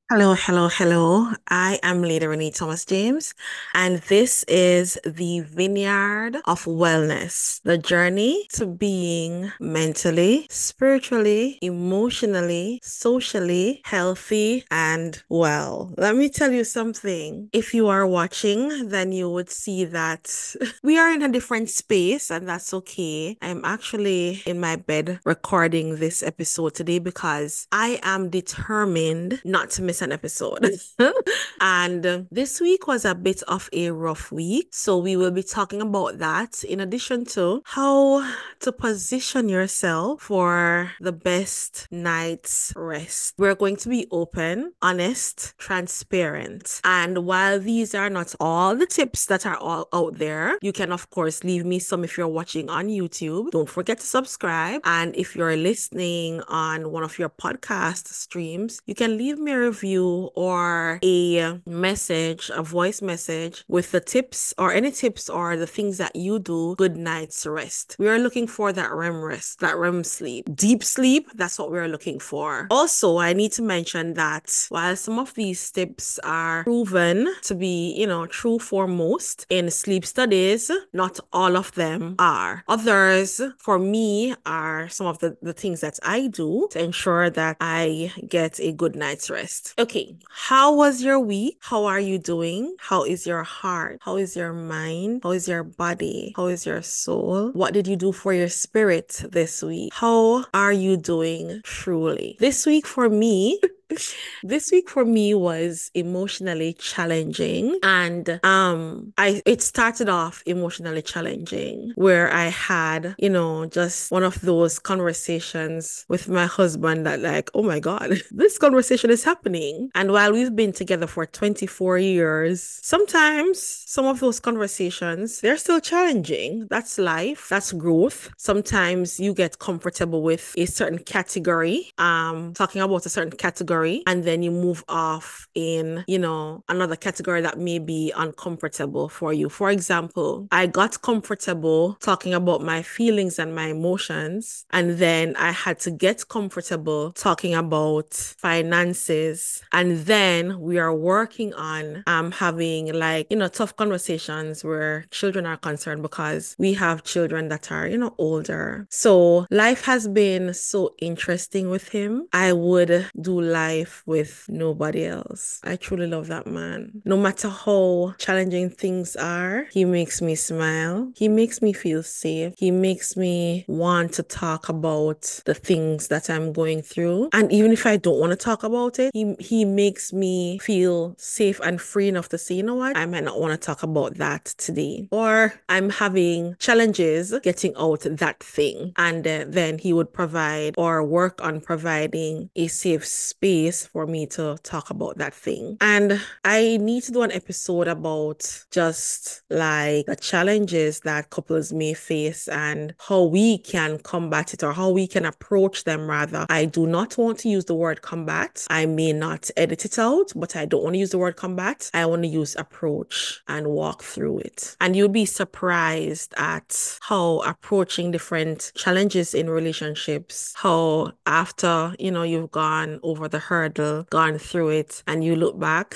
Hello, hello, hello. I am Lady Renee Thomas James, and this is the Vineyard of Wellness, the journey to being mentally, spiritually, emotionally, socially healthy and well. Let me tell you something. If you are watching, then you would see that we are in a different space, and that's okay. I'm actually in my bed recording this episode today because I am determined not to miss an episode. And this week was a bit of a rough week. So we will be talking about that in addition to how to position yourself for the best night's rest. We're going to be open, honest, transparent. And while these are not all the tips that are all out there, you can of course leave me some if you're watching on YouTube. Don't forget to subscribe. And if you're listening on one of your podcast streams, you can leave me a review or a message, a voice message with the tips or any tips or the things that you do. Good night's rest. We are looking for that REM rest, that REM sleep. Deep sleep, that's what we're looking for. Also, I need to mention that while some of these tips are proven to be, true for most in sleep studies, not all of them are. Others, for me, are some of the things that I do to ensure that I get a good night's rest. Okay, how was your week? How are you doing? How is your heart? How is your mind? How is your body? How is your soul? What did you do for your spirit this week? How are you doing truly? This week for me was emotionally challenging, and it started off emotionally challenging where I had, just one of those conversations with my husband that, like, oh my God, this conversation is happening. And while we've been together for 24 years, sometimes some of those conversations, they're still challenging. That's life, that's growth. Sometimes you get comfortable with a certain category, talking about a certain category, and then you move off in, another category that may be uncomfortable for you. For example, I got comfortable talking about my feelings and my emotions, and then I had to get comfortable talking about finances. And then we are working on having, like, tough conversations where children are concerned because we have children that are, older. So life has been so interesting with him. I would do life with nobody else. I truly love that man. No matter how challenging things are, he makes me smile. He makes me feel safe. He makes me want to talk about the things that I'm going through. And even if I don't want to talk about it, he makes me feel safe and free enough to say, you know what, I might not want to talk about that today. Or I'm having challenges getting out that thing. And then he would provide or work on providing a safe space for me to talk about that thing. And I need to do an episode about just like the challenges that couples may face and how we can combat it, or how we can approach them rather. I do not want to use the word combat. I may not edit it out, but I don't want to use the word combat. I want to use approach and walk through it. And you'll be surprised at how approaching different challenges in relationships, how after, you've gone over the hurdle, gone through it, and you look back,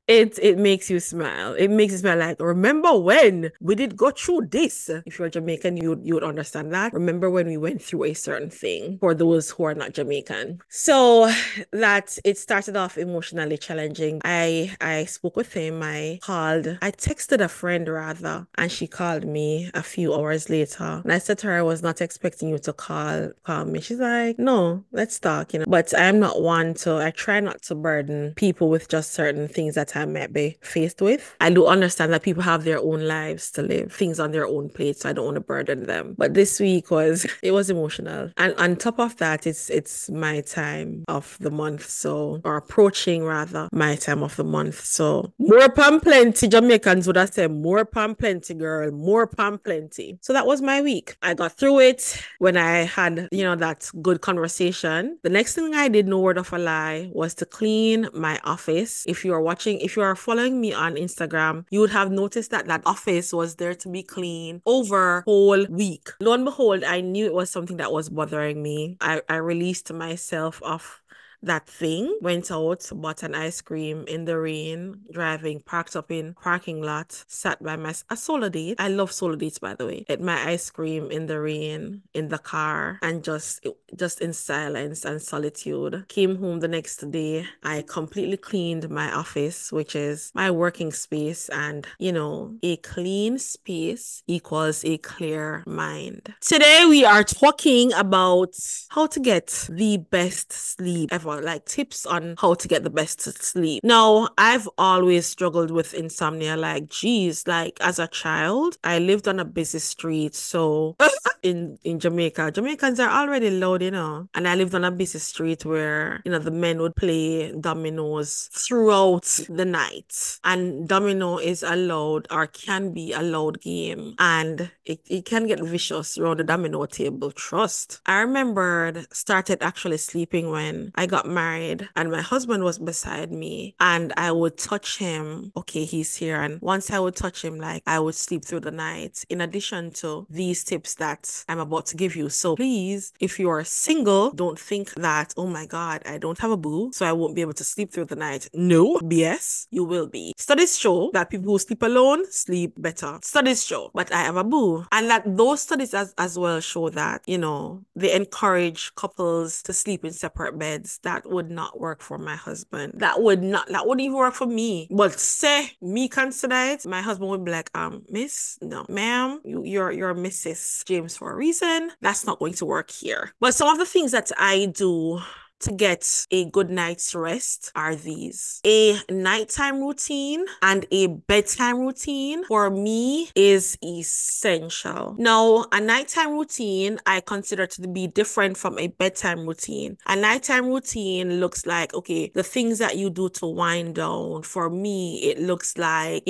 it makes you smile. It makes you smile, like, remember when we did go through this? If you're Jamaican, you would understand that. Remember when we went through a certain thing, for those who are not Jamaican. So that it started off emotionally challenging. I spoke with him. I texted a friend rather, and she called me a few hours later. And I said to her, I was not expecting you to call me. She's like, no, let's talk, But I try not to burden people with just certain things that I might be faced with. I do understand that people have their own lives to live, things on their own plate, so I don't want to burden them. But this week it was emotional. And on top of that, it's my time of the month, or approaching rather my time of the month. So more pan plenty, Jamaicans would have said more pan plenty, girl, more pan plenty. So that was my week. I got through it when I had, that good conversation. The next thing I did, no word of a lie, was to clean my office. If you are following me on Instagram, you would have noticed that office was there to be clean over whole week. Lo and behold, I knew it was something that was bothering me. I released myself of that thing. Went out, bought an ice cream in the rain, driving, parked up in parking lot, sat by a solo date. I love solo dates, by the way. Ate my ice cream in the rain, in the car, and just in silence and solitude. Came home the next day. I completely cleaned my office, which is my working space, and a clean space equals a clear mind. Today we are talking about how to get the best sleep ever, like tips on how to get the best sleep. Now, I've always struggled with insomnia. Like, geez, like as a child, I lived on a busy street. So in Jamaica, Jamaicans are already loud, and I lived on a busy street where, the men would play dominoes throughout the night. And domino is a loud, or can be a loud game, and it can get vicious around the domino table. Trust. I remembered started actually sleeping when I got married and my husband was beside me, and I would touch him. Okay, he's here. And once I would touch him, like, I would sleep through the night, in addition to these tips that I'm about to give you. So please, if you are single, don't think that, oh my God, I don't have a boo, so I won't be able to sleep through the night. No, BS, you will be. Studies show that people who sleep alone sleep better. Studies show, but I have a boo. And that those studies as well show that, they encourage couples to sleep in separate beds. That would not work for my husband. That wouldn't even work for me. But say me consider it, my husband would be like, miss, no, ma'am, you're Mrs. James for a reason. That's not going to work here. But some of the things that I do to get a good night's rest are these: a nighttime routine and a bedtime routine for me is essential. Now, a nighttime routine I consider to be different from a bedtime routine. A nighttime routine looks like, okay, the things that you do to wind down. For me, it looks like,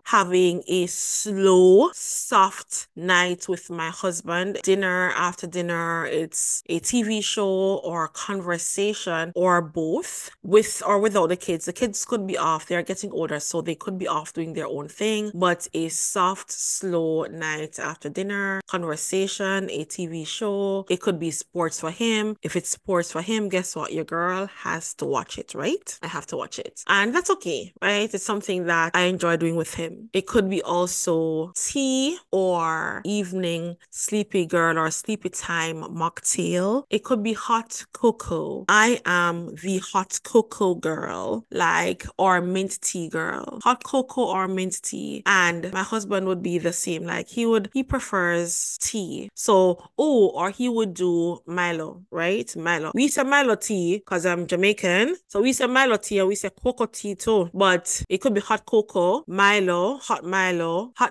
having a slow, soft night with my husband. Dinner, after dinner, it's a TV show or conversation, or both, with or without the kids. The kids could be off. They're getting older, so they could be off doing their own thing. But a soft, slow night after dinner, conversation, a TV show. It could be sports for him. If it's sports for him, guess what? Your girl has to watch it, right? I have to watch it. And that's okay, right? It's something that I enjoy doing with him. It could be also tea or evening sleepy girl or sleepy time mocktail. It could be hot cocoa. I am the hot cocoa girl, or mint tea girl. Hot cocoa or mint tea. And my husband would be the same. Like, he prefers tea. So, or he would do Milo, right? Milo. We say Milo tea because I'm Jamaican. So we say Milo tea and we say cocoa tea too. But it could be hot cocoa, Milo, hot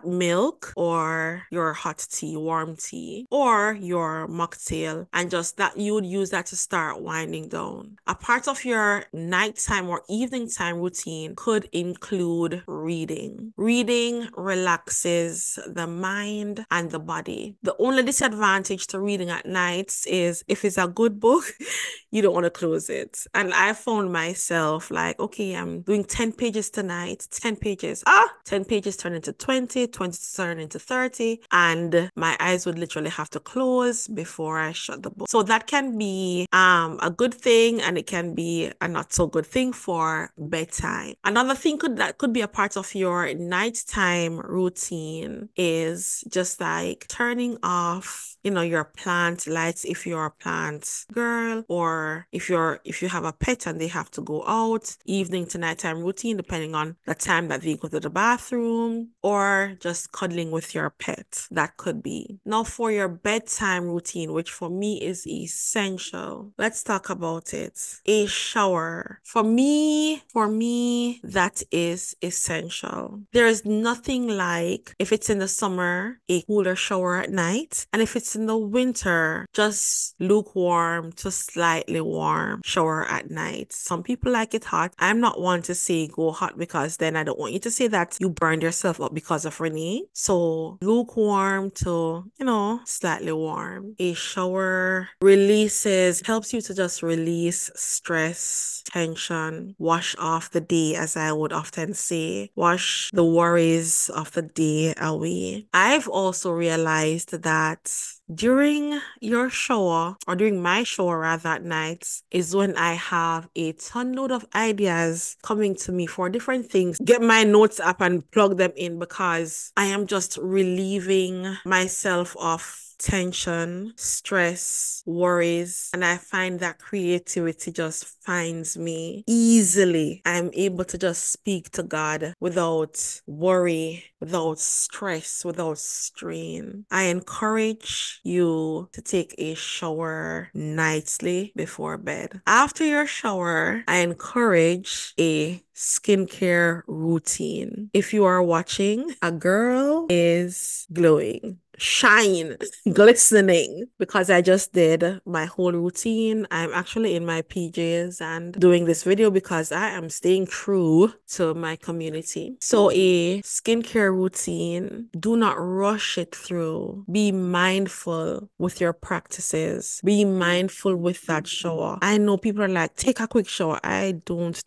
milk, or your hot tea, warm tea, or your mocktail. And just that, you would use that to start winding down. A part of your nighttime or evening time routine could include reading. Reading relaxes the mind and the body. The only disadvantage to reading at nights is if it's a good book, you don't want to close it. And I found myself like, okay, I'm doing 10 pages tonight, 10 pages. 10 pages turn into 20 turn into 30, and my eyes would literally have to close before I shut the book. So that can be a good thing, and it can be a not so good thing for bedtime. Another thing that could be a part of your nighttime routine is just like turning off your plant lights if you're a plant girl, or if you have a pet and they have to go out. Evening to nighttime routine, depending on the time that they go to the bathroom, or just cuddling with your pet. That could be. Now, for your bedtime routine, which for me is essential, let's talk about it. A shower. For me, that is essential. There is nothing like, if it's in the summer, a cooler shower at night, and if it's in the winter, just lukewarm to slightly warm shower at night. Some people like it hot. I'm not one to say go hot, because then I don't want you to say that you burned yourself up because of Renae. So lukewarm to, slightly warm. A shower helps you to just just release stress, tension, wash off the day, as I would often say, wash the worries of the day away. I've also realized that during your shower, or during my shower rather, at night, is when I have a ton load of ideas coming to me for different things. Get my notes up and plug them in, because I am just relieving myself of tension, stress, worries, and I find that creativity just finds me easily. I'm able to just speak to God without worry, without stress, without strain. I encourage you to take a shower nightly before bed. After your shower, I encourage a skincare routine. If you are watching, a girl is glowing, shine, glistening, because I just did my whole routine. I'm actually in my PJs and doing this video because I am staying true to my community. So a skincare routine, do not rush it through. Be mindful with your practices. Be mindful with that shower. I know people are like, take a quick shower. I don't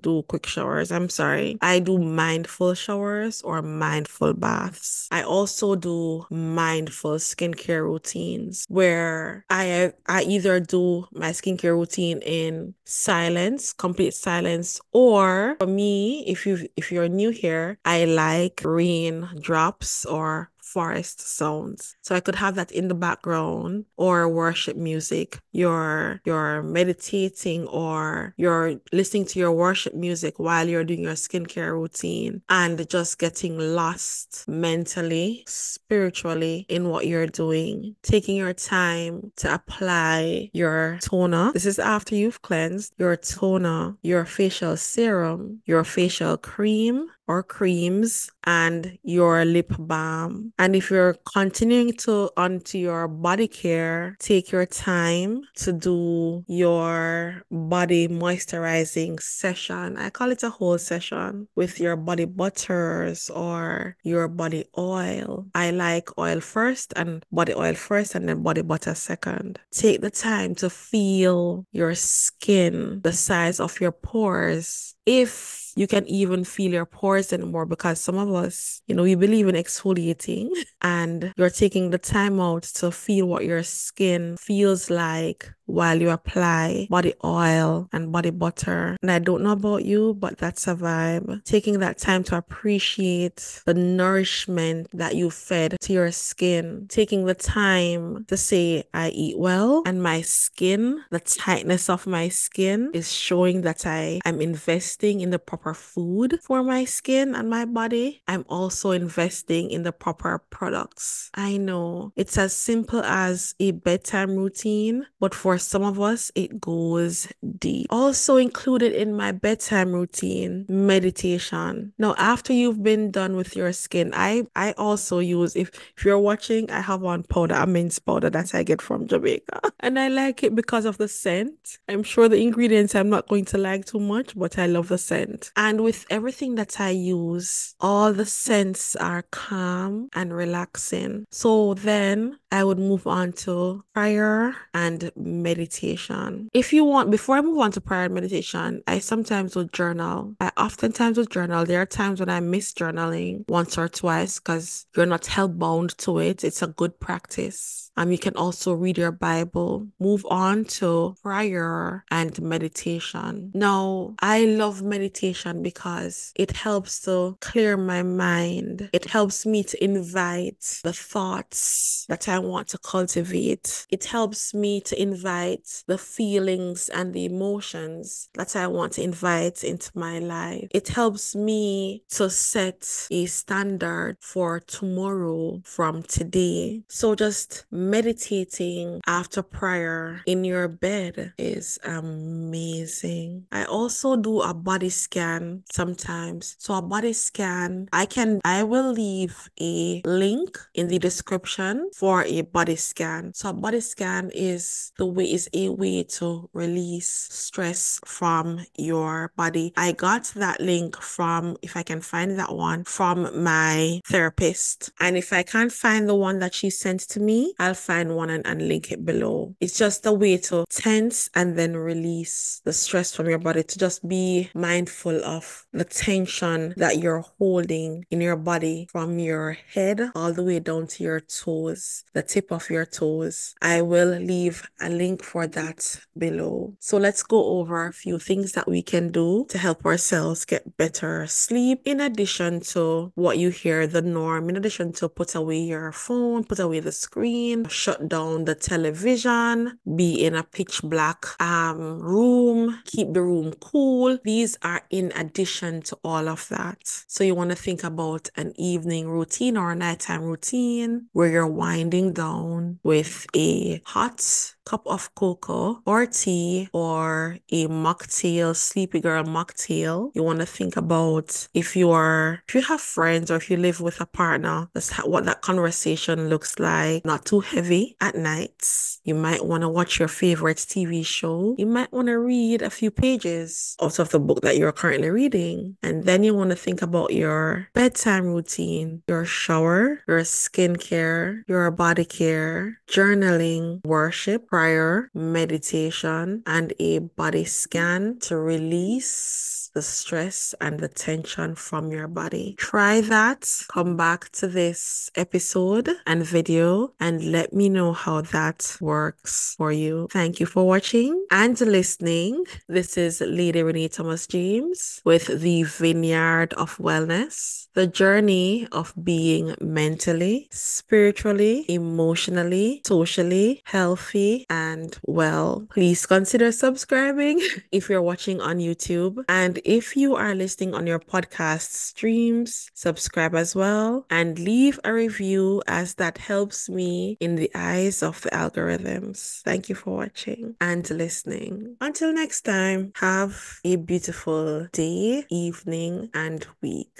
do quick showers. I'm sorry. I do mindful showers or mindful baths. I also do mindful skincare routines where I either do my skincare routine in silence, complete silence, or for me, if you're new here, I like rain drops or forest sounds. So I could have that in the background, or worship music. You're meditating or you're listening to your worship music while you're doing your skincare routine and just getting lost mentally, spiritually in what you're doing. Taking your time to apply your toner. This is after you've cleansed. Your toner, your facial serum, your facial cream or creams, and your lip balm. And if you're continuing onto your body care, take your time to do your body moisturizing session. I call it a whole session with your body butters or your body oil. I like oil first and body oil first, and then body butter second. Take the time to feel your skin, the size of your pores. If you can even feel your pores anymore, because some of us, we believe in exfoliating, and you're taking the time out to feel what your skin feels like while you apply body oil and body butter. And I don't know about you, but that's a vibe. Taking that time to appreciate the nourishment that you fed to your skin. Taking the time to say, I eat well, and my skin, the tightness of my skin is showing that I am investing in the proper food for my skin and my body. I'm also investing in the proper products. I know it's as simple as a bedtime routine, but for some of us, it goes deep. Also included in my bedtime routine, meditation. Now, after you've been done with your skin, I also use, if you're watching, I have one powder, a mince powder that I get from Jamaica. And I like it because of the scent. I'm sure the ingredients I'm not going to like too much, but I love the scent. And with everything that I use, all the scents are calm and relaxing. So then I would move on to prayer and meditation. If you want, before I move on to prayer and meditation, I sometimes would journal. I oftentimes would journal. There are times when I miss journaling once or twice because you're not held bound to it. It's a good practice. You can also read your Bible. Move on to prayer and meditation. Now, I love meditation because it helps to clear my mind. It helps me to invite the thoughts that I want to cultivate. It helps me to invite the feelings and the emotions that I want to invite into my life. It helps me to set a standard for tomorrow from today. So just meditating after prayer in your bed is amazing. I also do a body scan sometimes. So a body scan, I will leave a link in the description for a body scan. So a body scan is a way to release stress from your body. I got that link from, if I can find that one, from my therapist. And if I can't find the one that she sent to me, I'll I'll find one and link it below. It's just a way to tense and then release the stress from your body, to just be mindful of the tension that you're holding in your body from your head all the way down to your toes, the tip of your toes. I will leave a link for that below. So let's go over a few things that we can do to help ourselves get better sleep, in addition to what you hear the norm, in addition to put away your phone, put away the screen, shut down the television, be in a pitch black room, keep the room cool. These are in addition to all of that. So you want to think about an evening routine or a nighttime routine where you're winding down with a hot cup of cocoa or tea or a mocktail, sleepy girl mocktail. You want to think about if you have friends or if you live with a partner, that's what that conversation looks like. Not too heavy at nights. You might want to watch your favorite TV show. You might want to read a few pages out of the book that you're currently reading. And then you want to think about your bedtime routine, your shower, your skincare, your body care, journaling, worship, prayer, meditation, and a body scan to release the stress and the tension from your body. Try that. Come back to this episode and video and let me know how that works for you. Thank you for watching and listening. This is Lady Renae Thomas James with the Vineyard of Wellness, the journey of being mentally, spiritually, emotionally, socially healthy and well. Please consider subscribing if you're watching on YouTube. And if you are listening on your podcast streams, subscribe as well and leave a review, as that helps me in the eyes of the algorithms. Thank you for watching and listening. Until next time, have a beautiful day, evening, and week.